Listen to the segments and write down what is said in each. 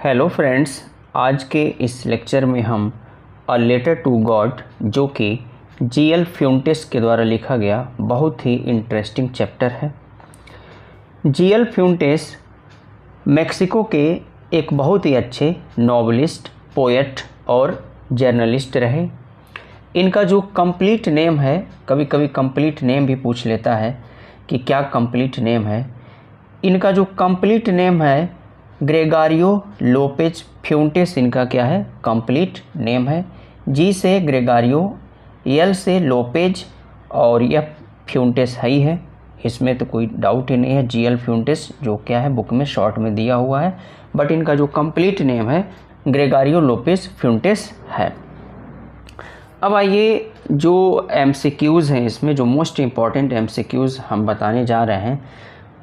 Hello friends, आज के इस लेक्चर में हम अ लेटर टू गॉड जो कि जीएल फ्यूंटेस के द्वारा लिखा गया बहुत ही इंटरेस्टिंग चैप्टर है। जीएल फ्यूंटेस मेक्सिको के एक बहुत ही अच्छे नॉवलिस्ट, पोएट और जर्नलिस्ट रहे। इनका जो कंप्लीट नेम है, कभी कभी कंप्लीट नेम भी पूछ लेता है कि क्या कंप्लीट नेम है। इनका जो कंप्लीट नेम है ग्रेगारियो लोपेज फ्यूंटेस, इनका क्या है कंप्लीट नेम है। जी से ग्रेगारियो, एल से लोपेज और यह फ्यूंटेस ही है, इसमें तो कोई डाउट ही नहीं है। जीएल फ्यूंटेस जो क्या है बुक में शॉर्ट में दिया हुआ है, बट इनका जो कंप्लीट नेम है ग्रेगारियो लोपेज फ्यूंटेस है। अब आइए जो एमसीक्यूज़ हैं, इसमें जो मोस्ट इम्पॉर्टेंट एमसीक्यूज़ हम बताने जा रहे हैं,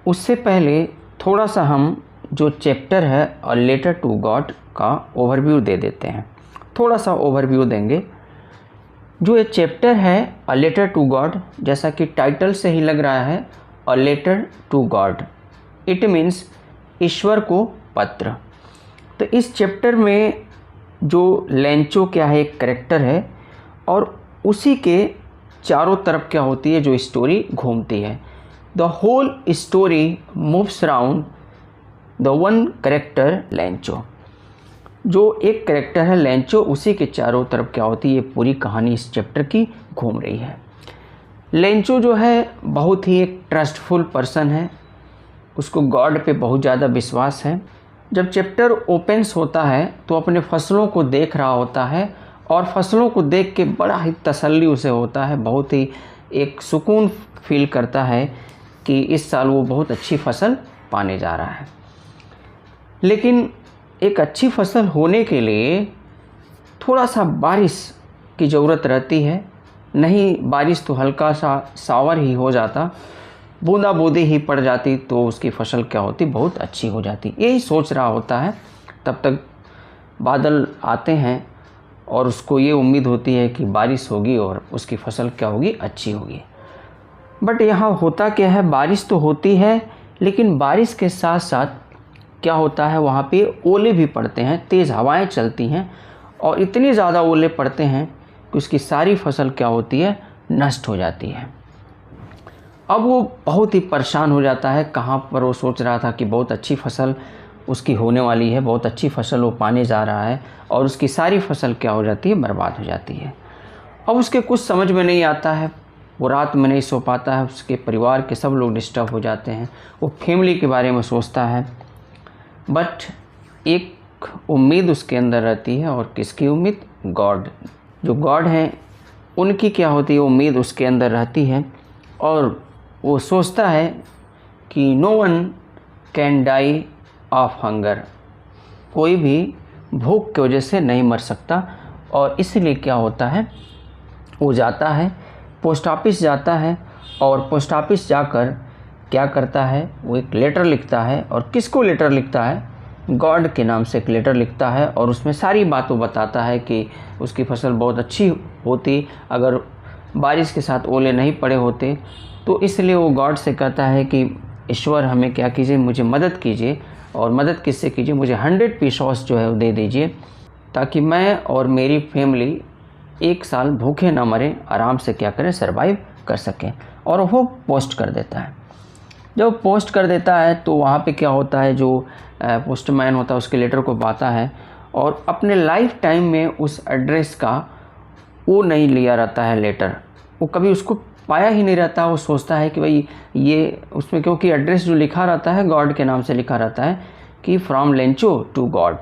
उससे पहले थोड़ा सा हम जो चैप्टर है अ लेटर टू गॉड का ओवरव्यू दे देते हैं। थोड़ा सा ओवरव्यू देंगे। जो ये चैप्टर है अ लेटर टू गॉड, जैसा कि टाइटल से ही लग रहा है a letter to God, it means ईश्वर को पत्र। तो इस चैप्टर में जो लेंचो क्या है एक करेक्टर है और उसी के चारों तरफ क्या होती है जो स्टोरी घूमती है। The whole story moves around the one character Lencho. जो एक करेक्टर है लेंचो, उसी के चारों तरफ क्या होती है ये पूरी कहानी इस चैप्टर की घूम रही है। लेंचो जो है बहुत ही एक ट्रस्टफुल पर्सन है, उसको गॉड पे बहुत ज़्यादा विश्वास है। जब चैप्टर ओपन्स होता है तो अपने फसलों को देख रहा होता है और फसलों को देख के बड़ा ही तसल्ली उसे होता है, बहुत ही एक सुकून फील करता है कि इस साल वो बहुत अच्छी फसल पाने जा रहा है। लेकिन एक अच्छी फसल होने के लिए थोड़ा सा बारिश की ज़रूरत रहती है। नहीं बारिश तो हल्का सा सावर ही हो जाता, बूंदा बूंदी ही पड़ जाती तो उसकी फसल क्या होती बहुत अच्छी हो जाती। यही सोच रहा होता है, तब तक बादल आते हैं और उसको ये उम्मीद होती है कि बारिश होगी और उसकी फसल क्या होगी अच्छी होगी। बट यहाँ होता क्या है, बारिश तो होती है लेकिन बारिश के साथ साथ क्या होता है वहाँ पे ओले भी पड़ते हैं, तेज़ हवाएं चलती हैं और इतनी ज़्यादा ओले पड़ते हैं कि उसकी सारी फसल क्या होती है नष्ट हो जाती है। अब वो बहुत ही परेशान हो जाता है। कहाँ पर वो सोच रहा था कि बहुत अच्छी फसल उसकी होने वाली है, बहुत अच्छी फसल वो पाने जा रहा है और उसकी सारी फसल क्या हो जाती है बर्बाद हो जाती है। अब उसके कुछ समझ में नहीं आता है, वो रात में नहीं सो पाता है, उसके परिवार के सब लोग डिस्टर्ब हो जाते हैं, वो फैमिली के बारे में सोचता है। बट एक उम्मीद उसके अंदर रहती है, और किसकी उम्मीद? गॉड। जो गॉड हैं उनकी क्या होती है उम्मीद उसके अंदर रहती है और वो सोचता है कि no one can die of hunger, कोई भी भूख की वजह से नहीं मर सकता। और इसलिए क्या होता है वो जाता है पोस्ट ऑफिस जाता है और पोस्ट ऑफिस जाकर क्या करता है वो एक लेटर लिखता है। और किसको लेटर लिखता है? गॉड के नाम से एक लेटर लिखता है और उसमें सारी बातों बताता है कि उसकी फसल बहुत अच्छी होती अगर बारिश के साथ ओले नहीं पड़े होते। तो इसलिए वो गॉड से कहता है कि ईश्वर हमें क्या कीजिए, मुझे मदद कीजिए। और मदद किससे कीजिए? मुझे 100 पीसोस जो है वो दे दीजिए ताकि मैं और मेरी फैमिली एक साल भूखे ना मरें, आराम से क्या करें सर्वाइव कर सकें। और वो पोस्ट कर देता है। जब पोस्ट कर देता है तो वहाँ पे क्या होता है, जो पोस्टमैन होता है उसके लेटर को पाता है और अपने लाइफ टाइम में उस एड्रेस का वो नहीं लिया रहता है लेटर, वो कभी उसको पाया ही नहीं रहता। वो सोचता है कि भाई ये उसमें, क्योंकि एड्रेस जो लिखा रहता है गॉड के नाम से लिखा रहता है कि फ्रॉम लेंचो टू गॉड,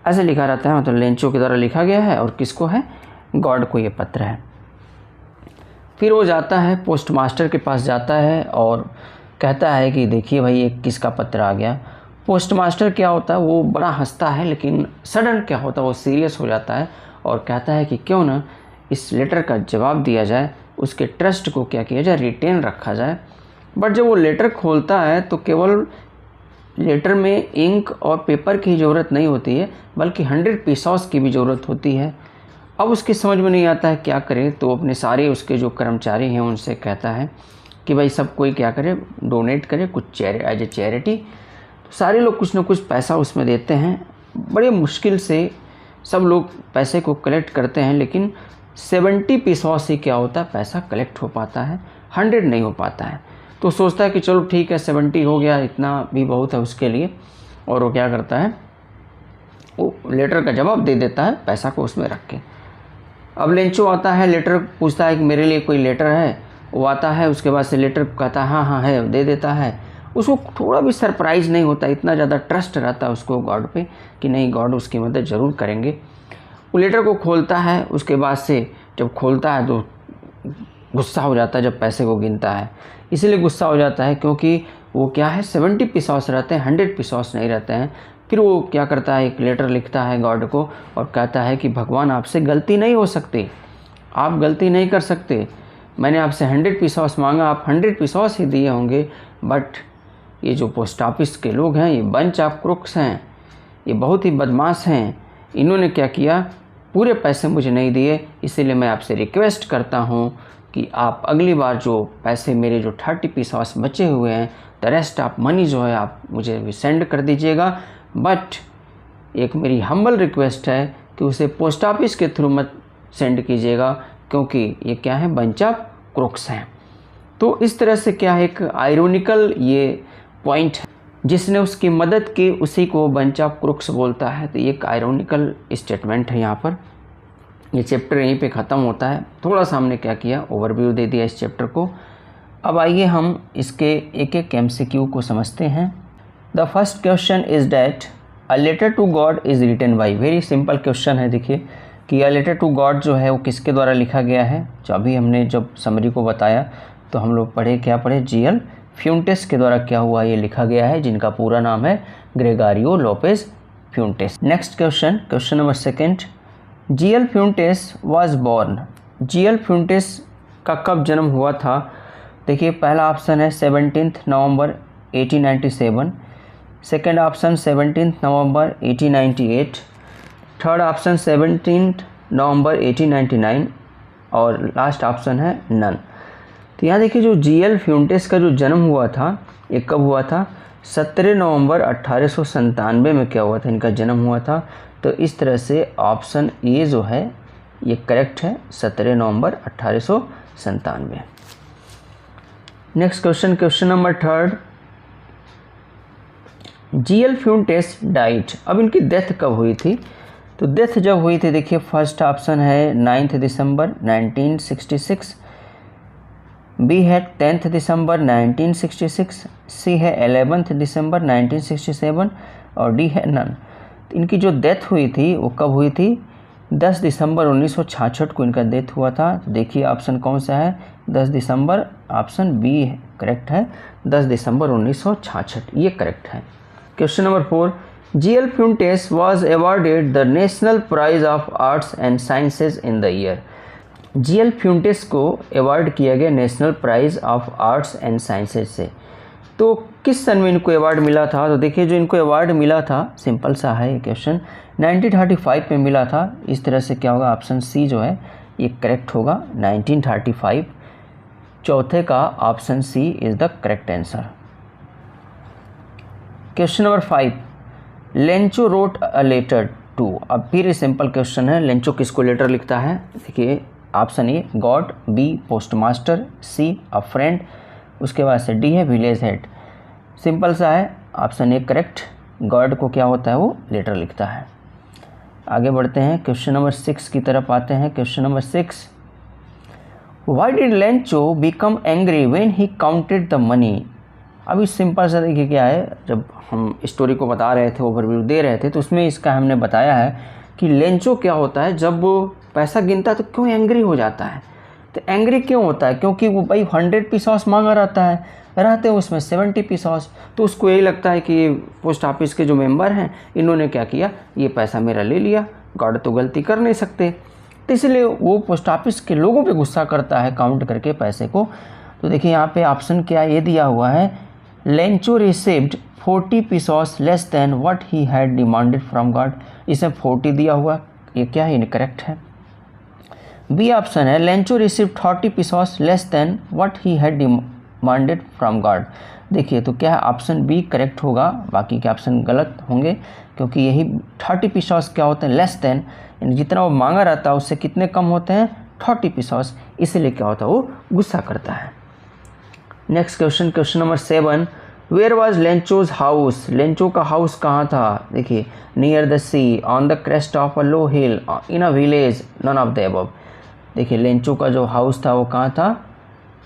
ऐसे लिखा रहता है, मतलब लेंचो के द्वारा लिखा गया है और किसको है? गॉड को ये पत्र है। फिर वो जाता है पोस्ट मास्टर के पास जाता है और कहता है कि देखिए भाई ये किसका पत्र आ गया। पोस्ट मास्टर क्या होता है वो बड़ा हंसता है, लेकिन सडन क्या होता है वो सीरियस हो जाता है और कहता है कि क्यों ना इस लेटर का जवाब दिया जाए, उसके ट्रस्ट को क्या किया जाए, रिटेन रखा जाए। बट जब वो लेटर खोलता है तो केवल लेटर में इंक और पेपर की ज़रूरत नहीं होती है बल्कि 100 पीसोस की भी ज़रूरत होती है। अब उसकी समझ में नहीं आता है क्या करे, तो अपने सारे उसके जो कर्मचारी हैं उनसे कहता है कि भाई सब कोई क्या करे, डोनेट करे कुछ एज ए चैरिटी। तो सारे लोग कुछ ना कुछ पैसा उसमें देते हैं बड़े मुश्किल से सब लोग पैसे को कलेक्ट करते हैं, लेकिन 70 पीसॉस ही क्या होता है, पैसा कलेक्ट हो पाता है, 100 नहीं हो पाता है। तो सोचता है कि चलो ठीक है 70 हो गया, इतना भी बहुत है उसके लिए, और वो क्या करता है, वो लेटर का जवाब दे देता है पैसा को उसमें रख के। अब लेंचो आता है, लेटर पूछता है कि मेरे लिए कोई लेटर है, वो आता है, उसके बाद से लेटर कहता है हाँ हाँ है, दे देता है। उसको थोड़ा भी सरप्राइज़ नहीं होता, इतना ज़्यादा ट्रस्ट रहता है उसको गॉड पे कि नहीं गॉड उसकी मदद ज़रूर करेंगे। वो लेटर को खोलता है, उसके बाद से जब खोलता है तो गुस्सा हो जाता है जब पैसे को गिनता है। इसीलिए गुस्सा हो जाता है क्योंकि वो क्या है 70 पीसॉस रहते हैं, 100 पीसॉस नहीं रहते हैं। फिर वो क्या करता है, एक लेटर लिखता है गॉड को और कहता है कि भगवान आपसे गलती नहीं हो सकती, आप गलती नहीं कर सकते, मैंने आपसे 100 पीसॉस मांगा, आप 100 पीसॉस ही दिए होंगे, बट ये जो पोस्ट ऑफिस के लोग हैं ये बंच ऑफ क्रुक्स हैं, ये बहुत ही बदमाश हैं, इन्होंने क्या किया, पूरे पैसे मुझे नहीं दिए, इसीलिए मैं आपसे रिक्वेस्ट करता हूँ कि आप अगली बार जो पैसे मेरे जो 30 पीसॉस बचे हुए हैं, द रेस्ट ऑफ मनी जो है आप मुझे भी सेंड कर दीजिएगा, बट एक मेरी हम्बल रिक्वेस्ट है कि उसे पोस्ट ऑफिस के थ्रू मत सेंड कीजिएगा, क्योंकि ये क्या है, बंच ऑफ क्रुक्स हैं। तो इस तरह से क्या है, एक आयरोनिकल ये पॉइंट है, जिसने उसकी मदद की उसी को बंच ऑफ क्रुक्स बोलता है। तो ये एक आयरोनिकल स्टेटमेंट है यहाँ पर। ये चैप्टर यहीं पे ख़त्म होता है। थोड़ा सा हमने क्या किया, ओवरव्यू दे दिया इस चैप्टर को। अब आइए हम इसके एक एक MCQ को समझते हैं। The first question is that a letter to God is written by, very simple question है। देखिए कि अ लेटर टू गॉड जो है वो किसके द्वारा लिखा गया है। जो अभी हमने जब समरी को बताया तो हम लोग पढ़े, क्या पढ़े, GL फ्यूंटेस के द्वारा क्या हुआ, ये लिखा गया है, जिनका पूरा नाम है Gregorio Lopez Fuentes. Next question, question number second, GL Fuentes was born. GL Fuentes का कब जन्म हुआ था। देखिए पहला ऑप्शन है 17 नवंबर 1897, सेकेंड ऑप्शन 17 नवंबर 1898, थर्ड ऑप्शन 17 नवंबर 1899 और लास्ट ऑप्शन है नन। तो यहाँ देखिए जो GL फ्यूंटेस का जो जन्म हुआ था ये कब हुआ था, 17 नवंबर 1897 में क्या हुआ था, इनका जन्म हुआ था। तो इस तरह से ऑप्शन ए जो है ये करेक्ट है, 17 नवंबर 1897। Next question, question number third, GL Fuentes died. अब इनकी डेथ कब हुई थी, तो डेथ जब हुई थी देखिए फर्स्ट ऑप्शन है 9 दिसंबर 1966, बी है 10 दिसंबर 1966, सी है 11 दिसंबर 1967 और डी है नन। तो इनकी जो डेथ हुई थी वो कब हुई थी, 10 दिसंबर 1966 को इनका डेथ हुआ था। तो देखिए ऑप्शन कौन सा है, 10 दिसंबर, ऑप्शन बी करेक्ट है, 10 दिसंबर 1966 ये करेक्ट है। Question number 4, GL फ्यूंटेस was awarded the National Prize of Arts and Sciences in the year। GL Fuentes को अवार्ड किया गया national prize of arts and sciences से। तो किस सन में इनको अवार्ड मिला था, तो देखिए जो इनको अवार्ड मिला था सिंपल सा है ये क्वेश्चन, 1935 में मिला था। इस तरह से क्या होगा, ऑप्शन सी जो है ये करेक्ट होगा, 1935। चौथे का option C is the correct answer. Question number 5, Lencho wrote a letter to. अब फिर सिंपल क्वेश्चन है, लेंचो किसको लेटर लिखता है। देखिए option A God, B post master, C a friend, उसके बाद से डी है विलेज हेड। सिंपल सा है, ऑप्शन ए करेक्ट, गॉड को क्या होता है वो लेटर लिखता है। आगे बढ़ते हैं, क्वेश्चन नंबर 6 की तरफ आते हैं। Question number 6, why did Lencho become angry when he counted the money. अभी सिंपल सा देखिए क्या है, जब हम स्टोरी को बता रहे थे, ओवरव्यू दे रहे थे, तो उसमें इसका हमने बताया है कि लेंचो क्या होता है, जब वो पैसा गिनता है तो क्यों एंग्री हो जाता है। तो एंग्री क्यों होता है, क्योंकि वो भाई 100 पीसॉस मांगा रहता है, रहते हैं उसमें 70 पीसॉस। तो उसको यही लगता है कि ये पोस्ट ऑफिस के जो मेंबर हैं इन्होंने क्या किया, ये पैसा मेरा ले लिया, गॉड तो गलती कर नहीं सकते। तो इसलिए वो पोस्ट ऑफिस के लोगों पे गुस्सा करता है काउंट करके पैसे को। तो देखिए यहाँ पे ऑप्शन क्या ये दिया हुआ है, Lencho received 40 pesos less than what he had demanded from God. इसमें 40 दिया हुआ, ये क्या है, इनकरेक्ट है। बी ऑप्शन है Lencho received 30 pesos less than what he had demanded from God. देखिए तो क्या है, ऑप्शन बी करेक्ट होगा, बाकी के ऑप्शन गलत होंगे क्योंकि यही 30 पीसॉस क्या होते हैं, लेस देन, यानी जितना वो मांगा रहता है उससे कितने कम होते हैं, 30 पीसॉस, इसीलिए क्या होता है, वो गुस्सा करता है। Next question, question number 7, where was Lencho's house, Lencho का हाउस कहाँ था, देखिए near the sea, on the crest of a low hill, in a village, none of the above. देखिए लेंचो का जो हाउस था वो कहाँ था,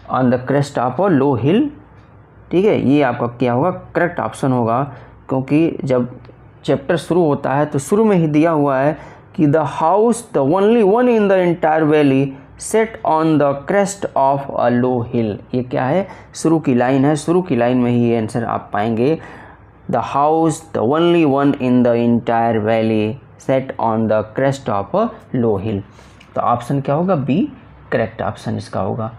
on the crest of a low hill, ठीक है, ये आपका क्या होगा, करेक्ट ऑप्शन होगा, क्योंकि जब चैप्टर शुरू होता है तो शुरू में ही दिया हुआ है कि the house the only one in the entire valley set on the crest of a low hill, ये क्या है, शुरू की लाइन है, शुरू की लाइन में ही ये आंसर आप पाएंगे, the house the only one in the entire valley set on the crest of a low hill. तो ऑप्शन क्या होगा, बी करेक्ट ऑप्शन इसका होगा।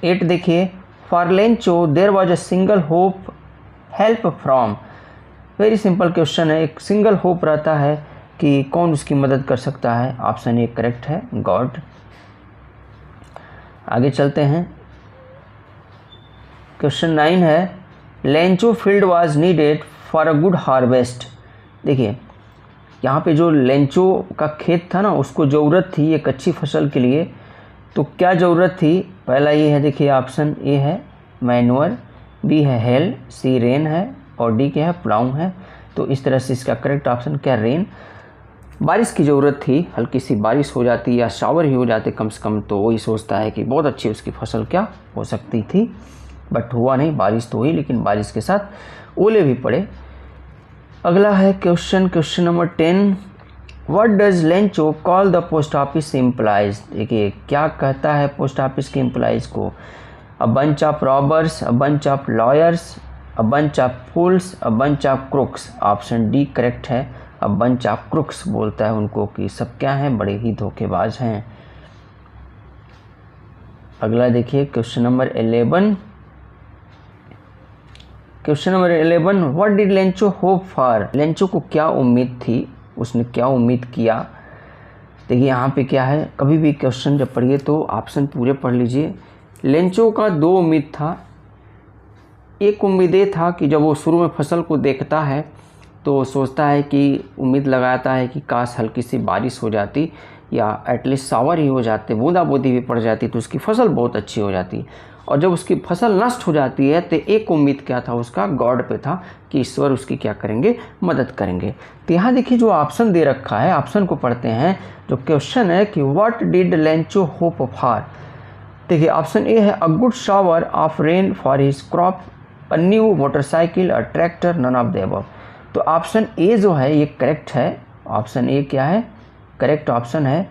8 देखिए, for Lencho there was a single hope help from, very simple question है, एक single hope रहता है कि कौन उसकी मदद कर सकता है, ऑप्शन ए करेक्ट है, गॉड। आगे चलते हैं, क्वेश्चन 9 है, Lencho field was needed for a good harvest. देखिए यहाँ पे जो लेंचो का खेत था ना, उसको ज़रूरत थी एक अच्छी फसल के लिए, तो क्या ज़रूरत थी, पहला ये है, देखिए ऑप्शन ए है मैनुअर, बी है हेल, सी रेन है, और डी क्या है, प्लाउ है। तो इस तरह से इसका करेक्ट ऑप्शन क्या, रेन, बारिश की ज़रूरत थी, हल्की सी बारिश हो जाती या शावर ही हो जाते कम से कम, तो वही सोचता है कि बहुत अच्छी उसकी फसल क्या हो सकती थी, बट हुआ नहीं, बारिश तो हुई लेकिन बारिश के साथ ओले भी पड़े। अगला है question, question number 10, what does Lencho call the post office employees. देखिए क्या कहता है पोस्ट ऑफिस के एम्प्लॉयज़ को, a bunch of robbers, a bunch of lawyers, a bunch of fools, a bunch of crooks, option D correct है, a bunch of crooks बोलता है उनको कि सब क्या हैं, बड़े ही धोखेबाज हैं। अगला देखिए question number 11, question number 11, what did Lencho hope for, Lencho को क्या उम्मीद थी, उसने क्या उम्मीद किया। देखिए यहाँ पे क्या है, कभी भी क्वेश्चन जब पढ़िए तो ऑप्शन पूरे पढ़ लीजिए। लेंचो का 2 उम्मीद था, एक उम्मीद ये था कि जब वो शुरू में फसल को देखता है तो सोचता है कि उम्मीद लगाता है कि काश हल्की सी बारिश हो जाती या एटलीस्ट शावर ही हो जाते, बूंदा बूंदी भी पड़ जाती तो उसकी फसल बहुत अच्छी हो जाती। और जब उसकी फसल नष्ट हो जाती है तो एक उम्मीद क्या था उसका, गॉड पे था कि ईश्वर उसकी क्या करेंगे, मदद करेंगे। तो यहाँ देखिए जो ऑप्शन दे रखा है, ऑप्शन को पढ़ते हैं। जो क्वेश्चन है कि what did Lencho hope for, देखिए ऑप्शन ए है a good shower of rain for his crop, a new motorcycle, a tractor, none of the above. तो ऑप्शन ए जो है ये करेक्ट है, ऑप्शन ए क्या है, करेक्ट ऑप्शन है,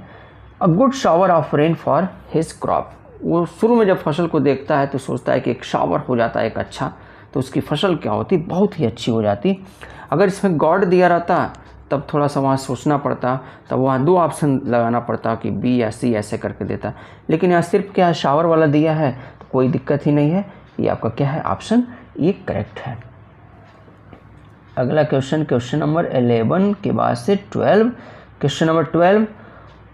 a good shower of rain for his crop. वो शुरू में जब फसल को देखता है तो सोचता है कि एक शावर हो जाता है एक अच्छा, तो उसकी फसल क्या होती, बहुत ही अच्छी हो जाती। अगर इसमें गॉड दिया रहता तब थोड़ा सा वहाँ सोचना पड़ता, तब वहाँ 2 ऑप्शन लगाना पड़ता कि बी या सी ऐसे करके देता, लेकिन यहाँ सिर्फ क्या है, शावर वाला दिया है तो कोई दिक्कत ही नहीं है, ये आपका क्या है, ऑप्शन ये करेक्ट है। अगला क्वेश्चन, क्वेश्चन नंबर 11 के बाद से 12, question number 12,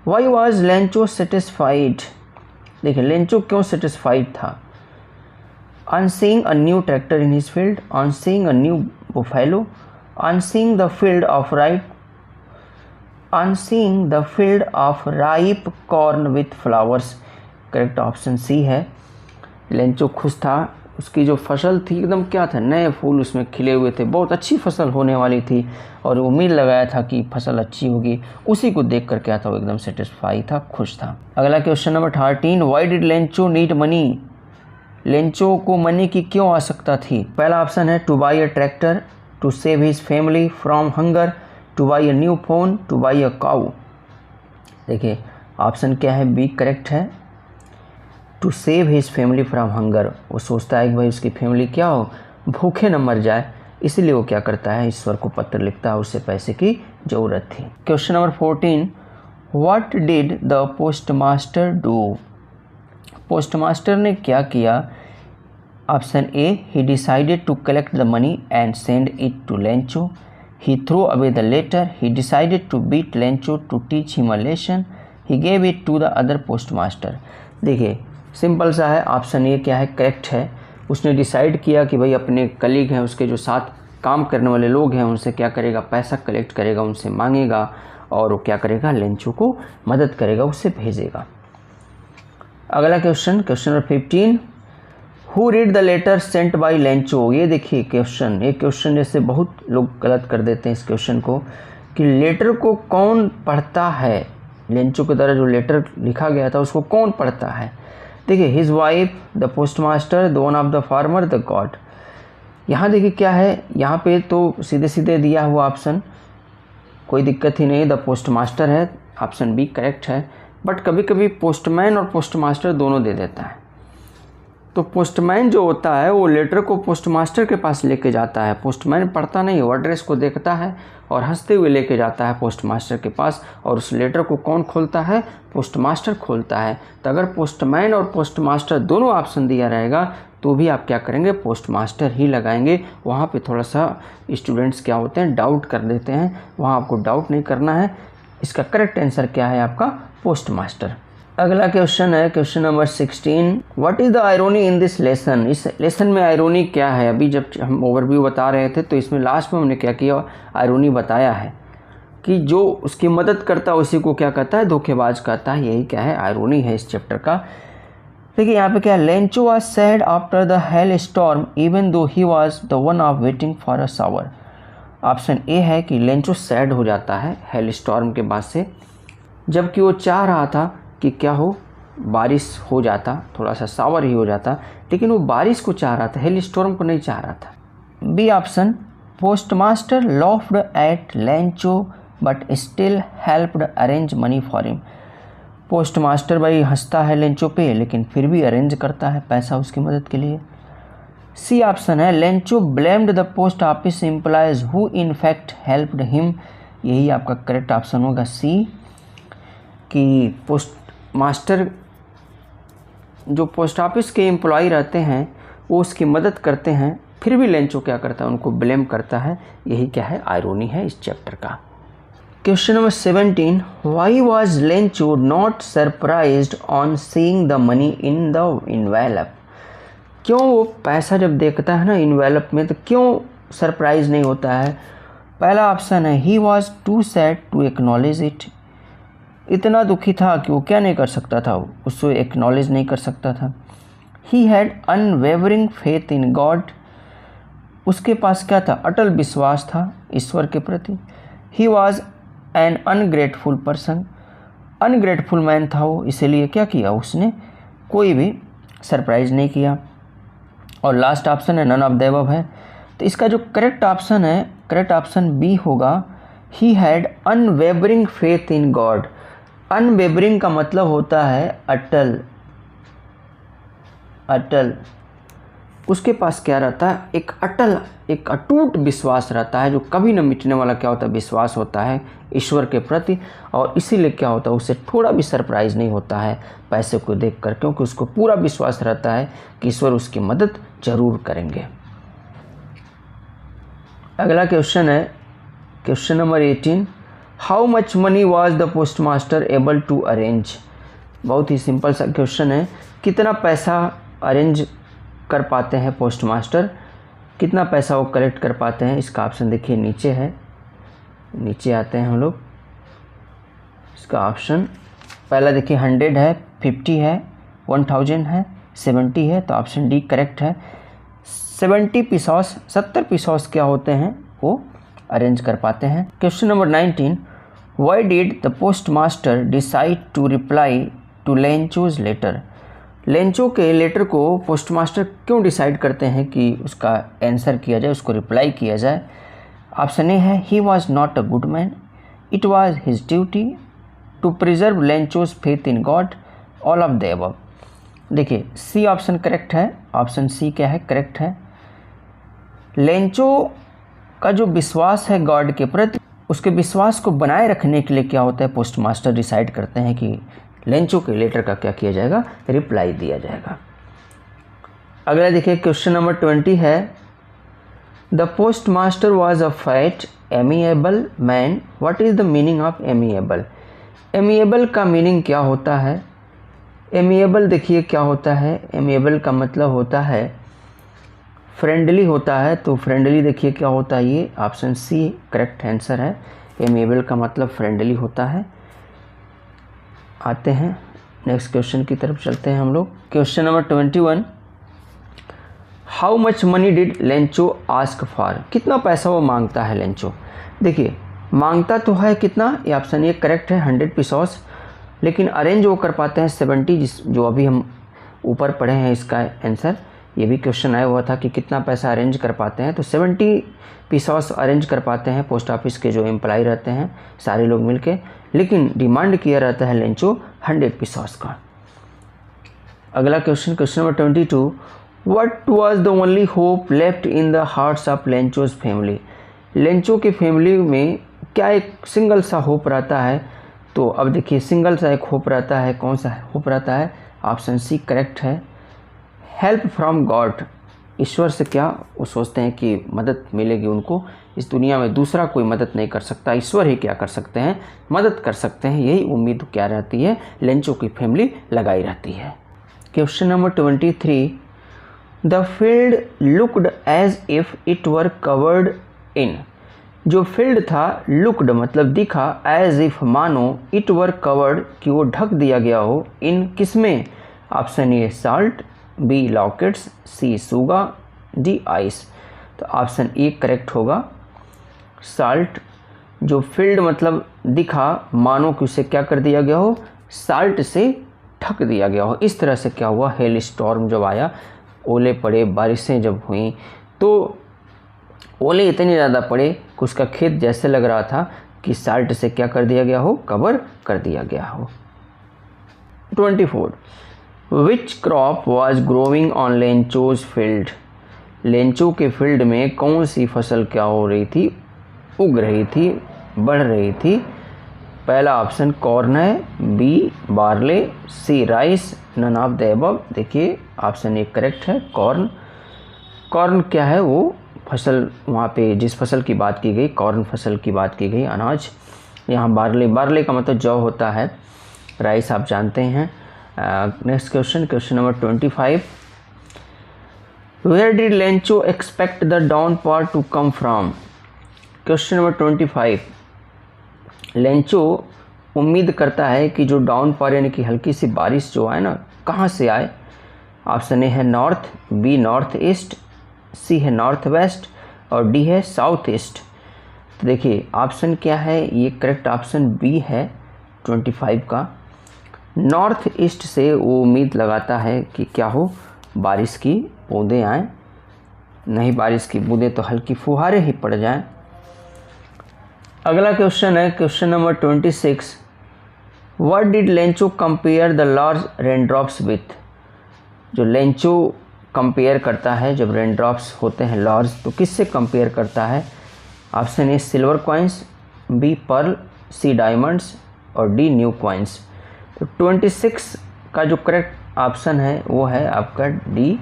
why was Lencho satisfied. देखिए लेंचो क्यों सेटिस्फाइड था, on seeing a new tractor in his field, on seeing a new buffalo, on seeing the field of ripe corn with flowers. Correct option C है, Lencho खुश था, उसकी जो फसल थी एकदम क्या था, नए फूल उसमें खिले हुए थे, बहुत अच्छी फसल होने वाली थी और उम्मीद लगाया था कि फसल अच्छी होगी, उसी को देख कर क्या था, वो एकदम सेटिस्फाई था, खुश था। अगला question number 13, why did Lencho need money. Lencho को मनी की क्यों आवश्यकता थी। पहला ऑप्शन है to buy a tractor, to save his family from hunger, to buy a new phone, to buy a cow. देखिए ऑप्शन क्या है, बी करेक्ट है, to save his family from hunger. वो सोचता है कि भाई उसकी फैमिली क्या हो, भूखे न मर जाए, इसलिए वो क्या करता है, ईश्वर को पत्र लिखता है, उससे पैसे की ज़रूरत थी। Question number 14, what did the postmaster do. Postmaster ने क्या किया। Option A, he decided to collect the money and send it to Lencho, he throw away the letter, he decided to beat Lencho to teach him a lesson, he gave it to the other postmaster. देखिए simple सा है, option ए क्या है, correct है। उसने decide किया कि भाई अपने कलीग हैं उसके जो साथ काम करने वाले लोग हैं उनसे क्या करेगा, पैसा कलेक्ट करेगा, उनसे मांगेगा और वो क्या करेगा, लेंचो को मदद करेगा, उससे भेजेगा। अगला question number 15, who read the letter sent by Lencho. ये देखिए क्वेश्चन, ये क्वेश्चन जैसे बहुत लोग गलत कर देते हैं इस क्वेश्चन को कि लेटर को कौन पढ़ता है, लेंचो के द्वारा जो लेटर लिखा गया था उसको कौन पढ़ता है। देखिए his wife, the post master, the one of the farmer, the God. यहाँ देखिए क्या है, यहाँ पे तो सीधे सीधे दिया हुआ ऑप्शन, कोई दिक्कत ही नहीं, द पोस्ट मास्टर है, ऑप्शन बी करेक्ट है। बट कभी कभी पोस्टमैन और पोस्ट मास्टर दोनों दे देता है। तो पोस्टमैन जो होता है वो लेटर को पोस्ट मास्टर के पास लेके जाता है, पोस्टमैन पढ़ता नहीं, वो एड्रेस को देखता है और हंसते हुए लेके जाता है पोस्ट मास्टर के पास, और उस लेटर को कौन खोलता है, पोस्ट मास्टर खोलता है। तो अगर पोस्टमैन और पोस्ट मास्टर दोनों ऑप्शन दिया रहेगा तो भी आप क्या करेंगे, पोस्ट मास्टर ही लगाएंगे। वहाँ पे थोड़ा सा स्टूडेंट्स क्या होते हैं, डाउट कर देते हैं, वहाँ आपको डाउट नहीं करना है। इसका करेक्ट आंसर क्या है आपका, पोस्ट मास्टर। अगला क्वेश्चन है question number 16, what is the irony in this lesson. इस लेसन में आयरोनी क्या है। अभी जब हम ओवरव्यू बता रहे थे तो इसमें लास्ट में हमने क्या किया, आयरोनी बताया है कि जो उसकी मदद करता है उसी को क्या कहता है, धोखेबाज कहता है। यही क्या है, आयरोनी है इस चैप्टर का। देखिए यहाँ पे क्या है, Lencho was sad after the hell storm even though he was the one of waiting for a shower. Option A है कि लेंचो सैड हो जाता है हेल स्टॉर्म के बाद से, जबकि वो चाह रहा था कि क्या हो, बारिश हो जाता, थोड़ा सा शावर ही हो जाता, लेकिन वो बारिश को चाह रहा था, हेल स्टॉर्म को नहीं चाह रहा था। B option, postmaster laughed at Lencho but still helped arrange money for him. Postmaster भाई हंसता है लेंचो पे लेकिन फिर भी अरेंज करता है पैसा उसकी मदद के लिए। सी ऑप्शन है, Lencho blamed the post office employees who in fact helped him. यही आपका करेक्ट ऑप्शन होगा सी, कि पोस्ट मास्टर जो पोस्ट ऑफिस के एम्प्लॉय रहते हैं वो उसकी मदद करते हैं, फिर भी लेंचो क्या करता है, उनको ब्लेम करता है। यही क्या है, आयरोनी है इस चैप्टर का। Question number 17, Y was Lencho not surprised on seeing the money in the envelope. क्यों वो पैसा जब देखता है ना इन्वेलप में तो क्यों सरप्राइज नहीं होता है। पहला ऑप्शन है, he was too sad to acknowledge it. इतना दुखी था कि वो क्या नहीं कर सकता था, उसको एक्नॉलेज नहीं कर सकता था। He had unwavering faith in God. उसके पास क्या था, अटल विश्वास था ईश्वर के प्रति। He was an ungrateful person. Ungrateful man था वो, इसीलिए क्या किया उसने, कोई भी सरप्राइज नहीं किया। और लास्ट ऑप्शन है नन ऑफ द अबव है। तो इसका जो करेक्ट ऑप्शन है, करेक्ट ऑप्शन बी होगा, he had unwavering faith in God. Unwavering का मतलब होता है अटल, अटल। उसके पास क्या रहता है, एक अटल, एक अटूट विश्वास रहता है जो कभी न मिटने वाला क्या होता है, विश्वास होता है ईश्वर के प्रति। और इसीलिए क्या होता है, उसे थोड़ा भी सरप्राइज नहीं होता है पैसे को देखकर, क्योंकि उसको पूरा विश्वास रहता है कि ईश्वर उसकी मदद जरूर करेंगे। अगला क्वेश्चन है question number 18, how much money was the post master able to arrange. बहुत ही सिंपल सा क्वेश्चन है, कितना पैसा अरेंज कर पाते हैं पोस्ट मास्टर, कितना पैसा वो कलेक्ट कर पाते हैं। इसका ऑप्शन देखिए नीचे है, नीचे आते हैं हम लोग। इसका ऑप्शन पहला देखिए 100 है, 50 है, 1000 है, 70 है, तो ऑप्शन डी करेक्ट है। 70 पीसॉस क्या होते हैं वो अरेंज कर पाते हैं। Question number 19, why did the post master decide to reply to Lencho's letter. Lencho के लेटर को पोस्ट मास्टर क्यों डिसाइड करते हैं कि उसका आंसर किया जाए, उसको रिप्लाई किया जाए। ऑप्शन ए है, he was not a good man, it was his duty to preserve Lencho's faith in God, all of the above. देखिए सी ऑप्शन करेक्ट है, ऑप्शन सी क्या है, करेक्ट है। लेंचो का जो विश्वास है गॉड के प्रति, उसके विश्वास को बनाए रखने के लिए क्या होता है, पोस्ट मास्टर डिसाइड करते हैं कि लेंचो के लेटर का क्या किया जाएगा, रिप्लाई दिया जाएगा। अगला देखिए क्वेश्चन नंबर 20 है, the post master was a fat amiable man, what is the meaning of amiable. Amiable का मीनिंग क्या होता है। एमिएबल देखिए क्या होता है, एमिएबल का मतलब होता है फ्रेंडली होता है, तो फ्रेंडली देखिए क्या होता है, ये ऑप्शन सी करेक्ट आंसर है। एमेबल का मतलब फ्रेंडली होता है। आते हैं नेक्स्ट क्वेश्चन की तरफ चलते हैं हम लोग। Question number 21, how much money did Lencho ask for, कितना पैसा वो मांगता है लेंचो। देखिए मांगता तो है कितना, ये ऑप्शन ये करेक्ट है 100 पीसॉस, लेकिन अरेंज वो कर पाते हैं 70, जो अभी हम ऊपर पढ़े हैं इसका आंसर। ये भी क्वेश्चन आया हुआ था कि कितना पैसा अरेंज कर पाते हैं, तो 70 पीसॉस अरेंज कर पाते हैं पोस्ट ऑफिस के जो एम्प्लॉय रहते हैं सारे लोग मिलके, लेकिन डिमांड किया रहता है लेंचो 100 पीसॉस का। अगला question, question number 22, what was the only hope left in the hearts of Lencho's family. Lencho की फैमिली में क्या एक सिंगल सा होप रहता है, तो अब देखिए सिंगल सा एक होप रहता है, कौन सा होप रहता है, ऑप्शन सी करेक्ट है, हेल्प फ्रॉम गॉड, ईश्वर से क्या वो सोचते हैं कि मदद मिलेगी उनको, इस दुनिया में दूसरा कोई मदद नहीं कर सकता, ईश्वर ही क्या कर सकते हैं, मदद कर सकते हैं, यही उम्मीद क्या रहती है लेंचो की फैमिली लगाई रहती है। Question number 23, the field looked as if it were covered in, जो फील्ड था लुक्ड मतलब दिखा, एज इफ मानो, इट वर कवर्ड कि वो ढक दिया गया हो, इन किसमें, option A salt, B locusts, C sugar, D ice. तो ऑप्शन ए करेक्ट होगा, साल्ट। जो फील्ड मतलब दिखा मानो कि उसे क्या कर दिया गया हो, साल्ट से ढक दिया गया हो। इस तरह से क्या हुआ, हेल स्टॉर्म जब आया, ओले पड़े, बारिशें जब हुई, तो ओले इतने ज़्यादा पड़े कि उसका खेत जैसे लग रहा था कि साल्ट से क्या कर दिया गया हो, कवर कर दिया गया हो। 24, which crop was growing on Lencho's field, Lencho के फील्ड में कौन सी फसल क्या हो रही थी, उग रही थी, बढ़ रही थी। पहला ऑप्शन कॉर्न है, B barley, C rice, none of the above. देखिए ऑप्शन ए करेक्ट है, कॉर्न। कॉर्न क्या है, वो फसल, वहाँ पे जिस फसल की बात की गई कॉर्न फसल की बात की गई, अनाज। यहाँ बार्ले, बार्ले का मतलब जौ होता है, राइस आप जानते हैं। Next question, question number 25, where did Lencho expect the downpour to come from. Question number 25, Lencho उम्मीद करता है कि जो डाउनपॉर यानी कि हल्की सी बारिश जो आए ना, कहाँ से आए। ऑप्शन ए है नॉर्थ, बी नॉर्थ ईस्ट, सी है नॉर्थ वेस्ट और डी है साउथ ईस्ट। तो देखिए ऑप्शन क्या है, ये करेक्ट ऑप्शन बी है 25 का, नॉर्थ ईस्ट से वो उम्मीद लगाता है कि क्या हो, बारिश की बूंदें आएँ, नहीं बारिश की बूंदें तो हल्की फुहारे ही पड़ जाएं। अगला क्वेश्चन है question number 26, what did Lencho compare the large raindrops with. जो लेंचो कंपेयर करता है जब रेनड्रॉप्स होते हैं लार्ज, तो किससे कंपेयर करता है। Option A silver coins, B pearl, C diamonds और डी न्यू कॉइन्स। तो 26 का जो करेक्ट ऑप्शन है वो है आपका डी,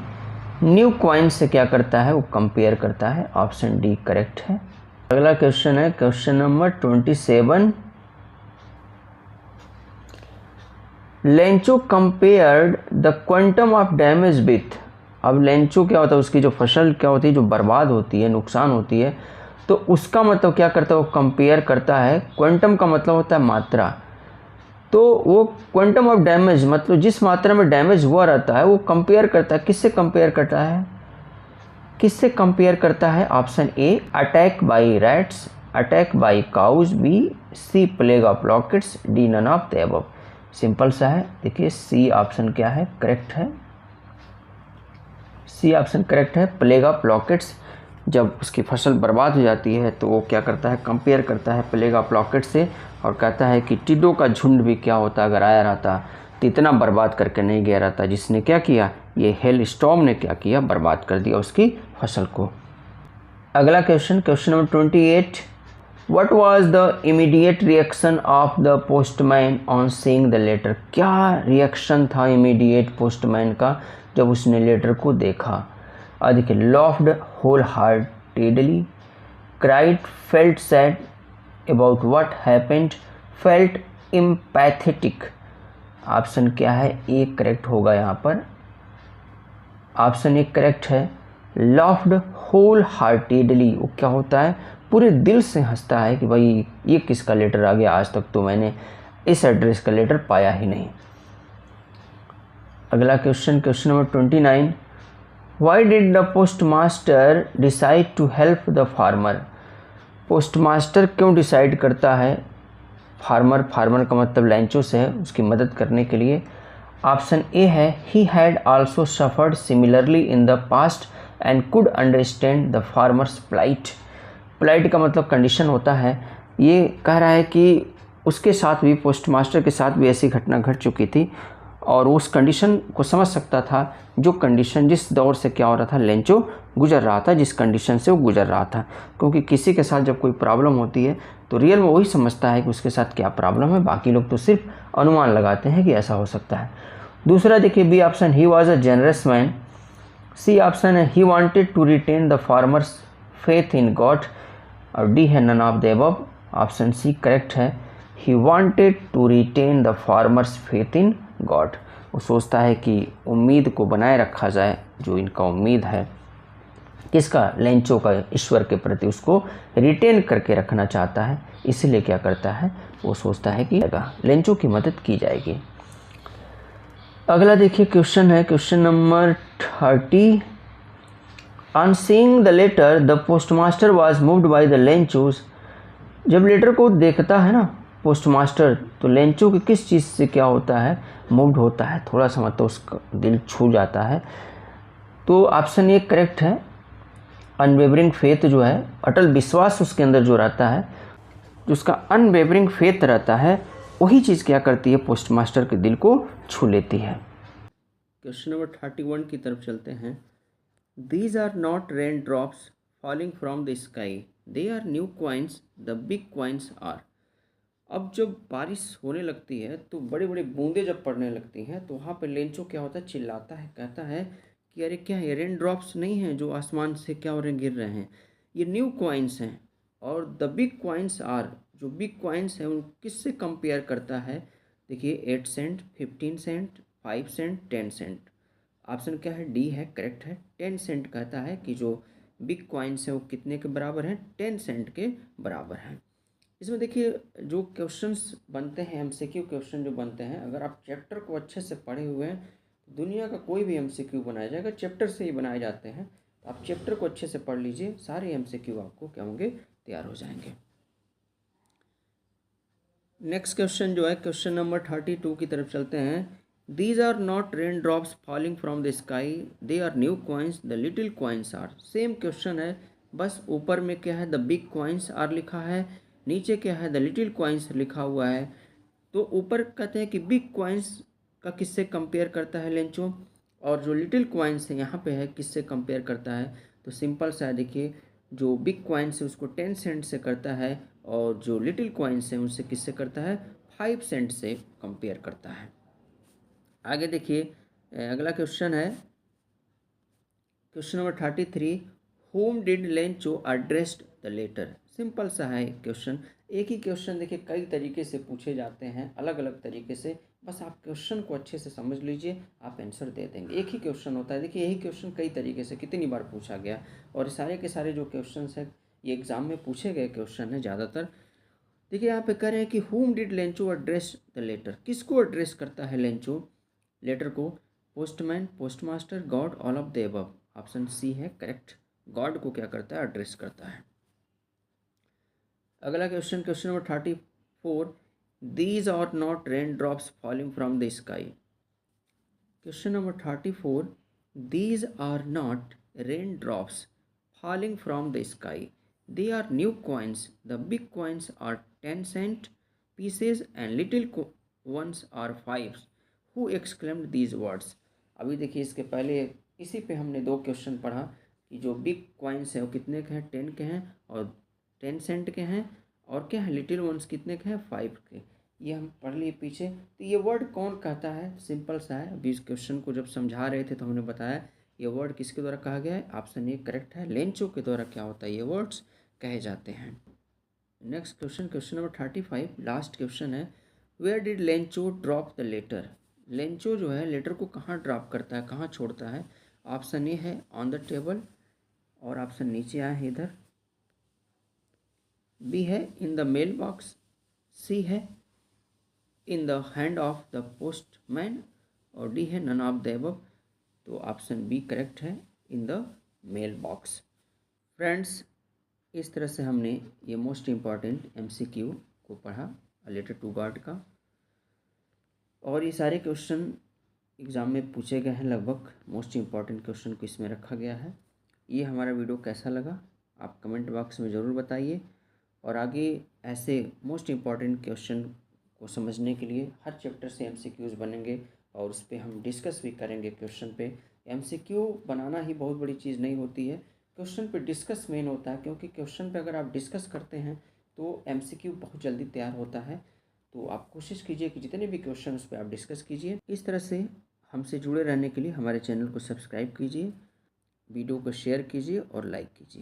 न्यू कॉइन से क्या करता है, वो कंपेयर करता है, ऑप्शन डी करेक्ट है। अगला क्वेश्चन है question number 27, Lencho compared the quantum of damage with. अब लेंचो क्या होता है, उसकी जो फसल क्या होती है जो बर्बाद होती है, नुकसान होती है, तो उसका मतलब क्या करता है, वो कंपेयर करता है। क्वांटम का मतलब होता है मात्रा, तो वो क्वांटम ऑफ डैमेज मतलब जिस मात्रा में डैमेज हुआ रहता है वो कंपेयर करता है, किससे कंपेयर करता है, किससे कंपेयर करता है। Option A attack by rats, attack by cows, B C plague of locusts, D none of the above. Simple सा है, देखिए सी ऑप्शन क्या है, करेक्ट है, सी ऑप्शन करेक्ट है। प्लेग ऑफ लॉकेट्स, जब उसकी फसल बर्बाद हो जाती है तो वो क्या करता है, कंपेयर करता है प्लेग ऑफ लॉकेट से, और कहता है कि टिड्डों का झुंड भी क्या होता अगर आया रहता तो इतना बर्बाद करके नहीं गया रहता, जिसने क्या किया, ये हेल स्टॉर्म ने क्या किया, बर्बाद कर दिया उसकी फसल को। अगला question question number 28, what was the immediate reaction of the postman on seeing the letter. क्या रिएक्शन था इमीडिएट पोस्टमैन का जब उसने लेटर को देखा। और देखिए laughed whole heartedly, cried, felt sad about what happened, felt empathetic. Option क्या है, ए करेक्ट होगा यहाँ पर, ऑप्शन ए करेक्ट है, लव्ड होल हार्टेडली, वो क्या होता है, पूरे दिल से हंसता है कि भाई ये किसका लेटर आ गया, आज तक तो मैंने इस एड्रेस का लेटर पाया ही नहीं। अगला question, question number 29, why did the postmaster decide to help the farmer. Postmaster क्यों डिसाइड करता है फार्मर, फार्मर का मतलब लैंचो से है, उसकी मदद करने के लिए। ऑप्शन ए है, he had also suffered similarly in the past and could understand the farmer's plight. Plight का मतलब कंडीशन होता है, ये कह रहा है कि उसके साथ भी, पोस्टमास्टर के साथ भी ऐसी घटना घट चुकी थी और उस कंडीशन को समझ सकता था, जो कंडीशन, जिस दौर से क्या हो रहा था, लेंचो गुजर रहा था, जिस कंडीशन से वो गुजर रहा था। क्योंकि किसी के साथ जब कोई प्रॉब्लम होती है तो रियल में वही समझता है कि उसके साथ क्या प्रॉब्लम है, बाकी लोग तो सिर्फ अनुमान लगाते हैं कि ऐसा हो सकता है। दूसरा देखिए, B option, he was a generous man. C option है, he wanted to retain the farmer's faith in God. और डी है, none of the above. Option C correct है, he wanted to retain the farmer's faith in God. वो सोचता है कि उम्मीद को बनाए रखा जाए, जो इनका उम्मीद है किसका, लेंचो का, ईश्वर के प्रति, उसको रिटेन करके रखना चाहता है। इसलिए क्या करता है, वो सोचता है कि लेंचो की मदद की जाएगी। अगला देखिए क्वेश्चन है, question number 30, on seeing the letter the postmaster was moved by the Lencho's. जब लेटर को देखता है ना पोस्टमास्टर, तो लेंचो की किस चीज़ से क्या होता है, मूव्ड होता है, थोड़ा सा मतलब उसका दिल छू जाता है। तो ऑप्शन ये करेक्ट है, अनवेवरिंग फेथ जो है, अटल विश्वास उसके अंदर जो रहता है, जो उसका अनवेवरिंग फेथ रहता है, वही चीज़ क्या करती है, पोस्टमास्टर के दिल को छू लेती है। क्वेश्चन नंबर 31 की तरफ चलते हैं। These are not rain drops falling from the sky, they are new coins, the big coins are. अब जब बारिश होने लगती है तो बड़े बड़े बूंदें जब पड़ने लगती हैं, तो वहाँ पर लेंचो क्या होता है, चिल्लाता है, कहता है कि अरे क्या ये रेन ड्रॉप्स नहीं हैं जो आसमान से क्या हो रहे हैं, गिर रहे हैं, ये न्यू क्वाइंस हैं। और द बिग क्वाइंस आर, जो बिग क्वाइंस हैं उन किससे कंपेयर करता है, देखिए 8 cent, 15 cent, 5 cent, 10 cent. Option क्या है, डी है, करेक्ट है। 10 सेंट कहता है कि जो बिग क्वाइंस हैं वो कितने के बराबर हैं, 10 सेंट के बराबर हैं। इसमें देखिए जो क्वेश्चंस बनते हैं, एमसीक्यू क्वेश्चन जो बनते हैं, अगर आप चैप्टर को अच्छे से पढ़े हुए हैं, दुनिया का कोई भी एमसीक्यू बनाया जाएगा चैप्टर से ही बनाए जाते हैं। तो आप चैप्टर को अच्छे से पढ़ लीजिए, सारे एमसीक्यू आपको क्या होंगे, तैयार हो जाएंगे। नेक्स्ट क्वेश्चन जो है, क्वेश्चन नंबर 32 की तरफ चलते हैं। These are not rain drops falling from the sky, they are new coins, the little coins are. Same question है, बस ऊपर में क्या है, द बिग कॉइन्स आर लिखा है, नीचे क्या है, द लिटिल कॉइन्स लिखा हुआ है। तो ऊपर कहते हैं कि बिग कॉइन्स का किससे कंपेयर करता है लेंचो, और जो लिटिल कॉइन्स है यहाँ पे है किससे कंपेयर करता है। तो सिंपल सा है, देखिए जो बिग कॉइन्स है उसको 10 सेंट से करता है, और जो लिटिल कॉइन्स हैं उससे किससे करता है, 5 सेंट से कंपेयर करता है। आगे देखिए अगला क्वेश्चन है, question number 33, whom did Lencho addressed the letter. Simple सा है क्वेश्चन, एक ही क्वेश्चन देखिए कई तरीके से पूछे जाते हैं, अलग अलग तरीके से, बस आप क्वेश्चन को अच्छे से समझ लीजिए, आप आंसर दे देंगे। एक ही क्वेश्चन होता है, देखिए यही क्वेश्चन कई तरीके से कितनी बार पूछा गया, और सारे के सारे जो क्वेश्चन हैं ये एग्जाम में पूछे गए क्वेश्चन हैं ज़्यादातर। देखिए यहाँ पे कह रहे हैं कि whom did Lencho address the letter, किसको एड्रेस करता है लेंचो लेटर को, postman, postmaster, God, all of the above. Option C है करेक्ट, गॉड को क्या करता है, एड्रेस करता है। अगला question, question number 34, these are not rain drops falling from the sky. Question number 34, these are not rain drops falling from the sky, they are new coins, the big coins are 10 cent pieces and little ones are 5। who exclaimed these words। अभी देखिए इसके पहले इसी पे हमने दो question पढ़ा कि जो बिग कॉइन्स हैं वो कितने के हैं, 10 के हैं और 10 सेंट के हैं, और क्या है, लिटिल वंस कितने के हैं, 5 के। ये हम पढ़ लिए पीछे। तो ये वर्ड कौन कहता है, सिंपल सा है, अभी इस क्वेश्चन को जब समझा रहे थे तो हमने बताया ये वर्ड किसके द्वारा कहा गया है, ऑप्शन ए करेक्ट है, लेंचो के द्वारा क्या होता है, ये वर्ड्स कहे जाते हैं। Next question, question number 35, last question है, where did Lencho drop the letter. Lencho जो है लेटर को कहाँ ड्रॉप करता है, कहाँ छोड़ता है। ऑप्शन ए है ऑन द टेबल, और ऑप्शन नीचे आए हैं इधर। बी है in the mail box, C है in the hand of the postman, और डी है नन ऑफ द अबव। तो ऑप्शन बी करेक्ट है, in the mail box. Friends, इस तरह से हमने ये मोस्ट इम्पॉर्टेंट एमसीक्यू को पढ़ा अ लेटर टू गॉड का, और ये सारे क्वेश्चन एग्ज़ाम में पूछे गए हैं। लगभग मोस्ट इम्पॉर्टेंट क्वेश्चन को इसमें रखा गया है। ये हमारा वीडियो कैसा लगा आप कमेंट बॉक्स में ज़रूर बताइए, और आगे ऐसे मोस्ट इम्पॉर्टेंट क्वेश्चन को समझने के लिए हर चैप्टर से एमसीक्यूज़ बनेंगे और उस पर हम डिस्कस भी करेंगे क्वेश्चन पे। एमसीक्यू बनाना ही बहुत बड़ी चीज़ नहीं होती है, क्वेश्चन पे डिस्कस मेन होता है, क्योंकि क्वेश्चन पे अगर आप डिस्कस करते हैं तो एमसीक्यू बहुत जल्दी तैयार होता है। तो आप कोशिश कीजिए कि जितने भी क्वेश्चन उस पर आप डिस्कस कीजिए। इस तरह से हमसे जुड़े रहने के लिए हमारे चैनल को सब्सक्राइब कीजिए, वीडियो को शेयर कीजिए और लाइक कीजिए।